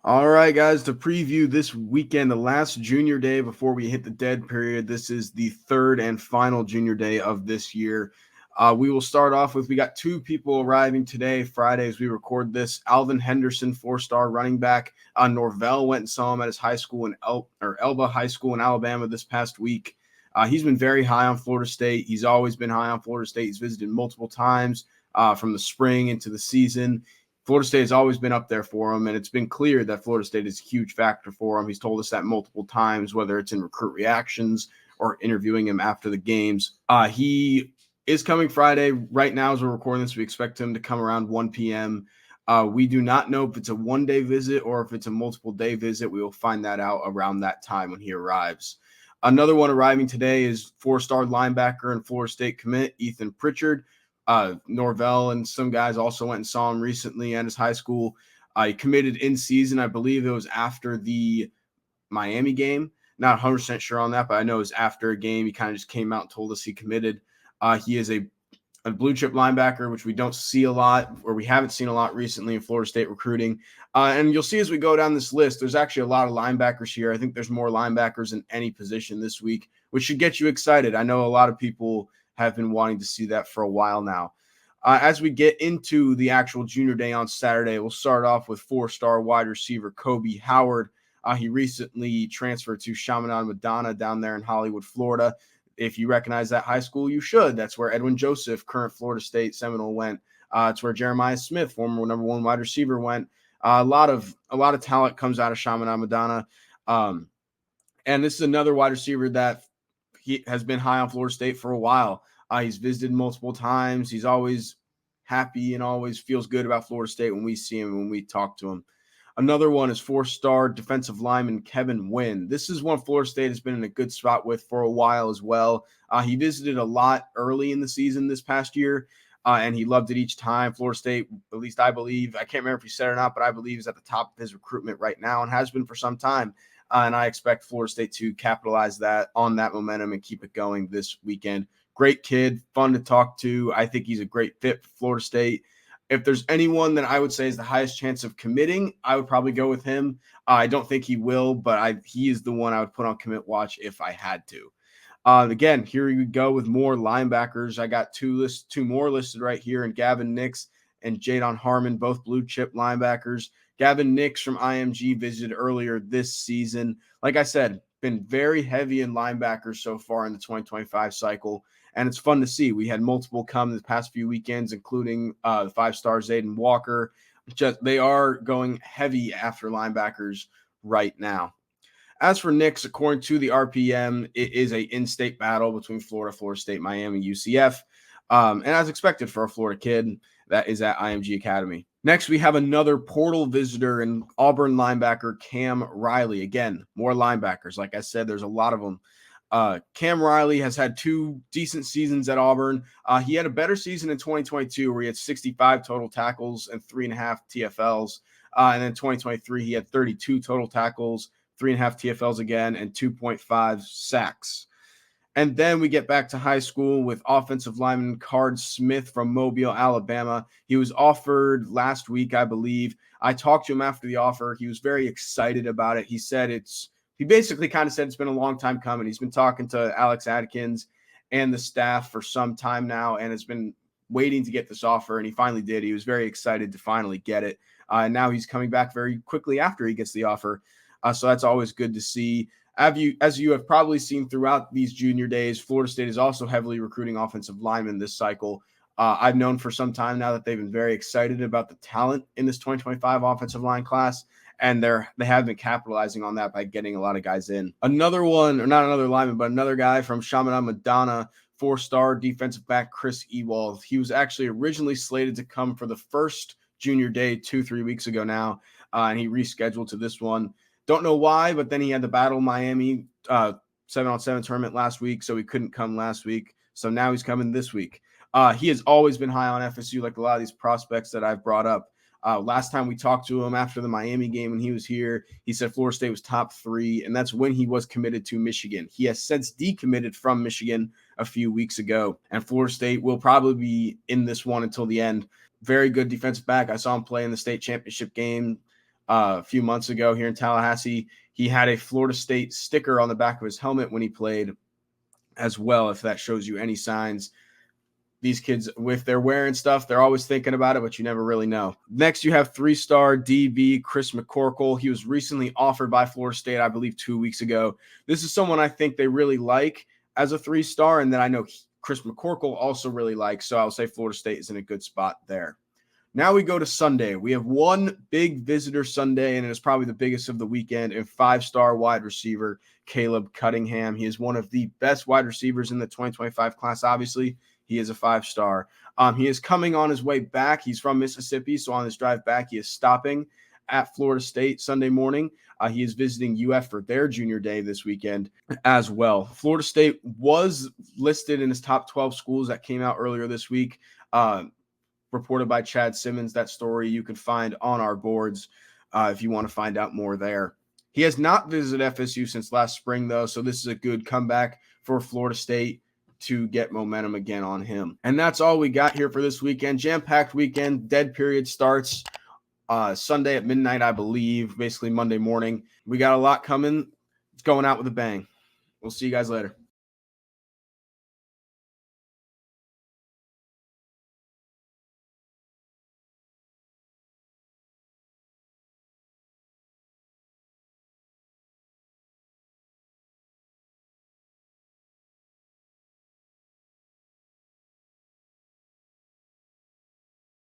All right, guys, to preview this weekend, the last junior day before we hit the dead period. This is the third and final junior day of this year. We will start off with, we got two people arriving today, Friday, as we record this. Alvin Henderson, four-star running back. Norvell went and saw him at his high school in Elba High School in Alabama this past week. He's been very high on Florida State. He's always been high on Florida State. He's visited multiple times from the spring into the season. Florida State has always been up there for him, and it's been clear that Florida State is a huge factor for him. He's told us that multiple times, whether it's in recruit reactions or interviewing him after the games. He is coming Friday. Right now, as we're recording this, we expect him to come around 1 p.m. We do not know if it's a one-day visit or if it's a multiple-day visit. We will find that out around that time when he arrives. Another one arriving today is four-star linebacker and Florida State commit, Ethan Pritchard. Norvell and some guys also went and saw him recently at his high school. He committed in season. I believe it was after the Miami game. Not 100% sure on that, but I know it was after a game. He kind of just came out and told us he committed. He is a blue chip linebacker, which we don't see a lot, or we haven't seen a lot recently in Florida State recruiting. And you'll see as we go down this list, there's actually a lot of linebackers here. I think there's more linebackers in any position this week, which should get you excited. I know a lot of people have been wanting to see that for a while now. As we get into the actual junior day on Saturday, we'll start off with four-star wide receiver Kobe Howard. He recently transferred to Chaminade-Madonna down there in Hollywood, Florida. If you recognize that high school, you should. That's where Edwin Joseph, current Florida State Seminole, went. It's where Jeremiah Smith, former number one wide receiver, went. A lot of talent comes out of Chaminade-Madonna. And this is another wide receiver that he has been high on Florida State for a while. He's visited multiple times. He's always happy and always feels good about Florida State when we see him, when we talk to him. Another one is four-star defensive lineman Gavin N. This is one Florida State has been in a good spot with for a while as well. He visited a lot early in the season this past year, and he loved it each time. Florida State, at least I believe, I can't remember if he said it or not, but I believe is at the top of his recruitment right now and has been for some time. And I expect Florida State to capitalize on that momentum and keep it going this weekend. Great kid, fun to talk to. I think he's a great fit for Florida State. If there's anyone that I would say is the highest chance of committing, I would probably go with him. I don't think he will, but he is the one I would put on commit watch if I had to. Again, here we go with more linebackers. I got two more listed right here, and Gavin N and Jadon Harmon, both blue chip linebackers. Gavin N from IMG visited earlier this season. Like I said, been very heavy in linebackers so far in the 2025 cycle, and it's fun to see. We had multiple come the past few weekends, including the five-star Zayden Walker. They are going heavy after linebackers right now. As for Knicks, according to the RPM, it is an in-state battle between Florida, Florida State, Miami, UCF. And as expected for a Florida kid, that is at IMG Academy. Next, we have another portal visitor and Auburn linebacker Cam Riley. Again, more linebackers. Like I said, there's a lot of them. Cam Riley has had two decent seasons at Auburn. He had a better season in 2022 where he had 65 total tackles and 3.5 TFLs. And then 2023, he had 32 total tackles, 3.5 TFLs again, and 2.5 sacks. And then we get back to high school with offensive lineman Card Smith from Mobile, Alabama. He was offered last week, I believe. I talked to him after the offer. He was very excited about it. He basically kind of said it's been a long time coming. He's been talking to Alex Adkins and the staff for some time now and has been waiting to get this offer, and he finally did. He was very excited to finally get it. And now he's coming back very quickly after he gets the offer. So that's always good to see. As you have probably seen throughout these junior days, Florida State is also heavily recruiting offensive linemen this cycle. I've known for some time now that they've been very excited about the talent in this 2025 offensive line class, and they have been capitalizing on that by getting a lot of guys in. Another one, or not another lineman, but another guy from Chaminade-Madonna, four-star defensive back Chris Ewal. He was actually originally slated to come for the first junior day 2-3 weeks ago now, and he rescheduled to this one. Don't know why, but then he had the Battle Miami 7-on-7 tournament last week, so he couldn't come last week. So now he's coming this week. He has always been high on FSU, like a lot of these prospects that I've brought up. Last time we talked to him after the Miami game when he was here, he said Florida State was top 3, and that's when he was committed to Michigan. He has since decommitted from Michigan a few weeks ago, and Florida State will probably be in this one until the end. Very good defensive back. I saw him play in the state championship game a few months ago here in Tallahassee. He had a Florida State sticker on the back of his helmet when he played as well, if that shows you any signs. These kids, if they're wearing stuff, they're always thinking about it, but you never really know. Next, you have 3-star DB Chris McCorkle. He was recently offered by Florida State, I believe 2 weeks ago. This is someone I think they really like as a 3-star, and that I know Chris McCorkle also really likes, so I'll say Florida State is in a good spot there. Now we go to Sunday. We have one big visitor Sunday, and it is probably the biggest of the weekend, and 5-star wide receiver Caleb Cunningham. He is one of the best wide receivers in the 2025 class, obviously. He is a 5-star. He is coming on his way back. He's from Mississippi, so on his drive back, he is stopping at Florida State Sunday morning. He is visiting UF for their junior day this weekend as well. Florida State was listed in his top 12 schools that came out earlier this week. Reported by Chad Simmons. That story you can find on our boards if you want to find out more there. He has not visited FSU since last spring, though, so this is a good comeback for Florida State to get momentum again on him. And that's all we got here for this weekend. Jam-packed weekend. Dead period starts Sunday at midnight, I believe, basically Monday morning. We got a lot coming. It's going out with a bang. We'll see you guys later.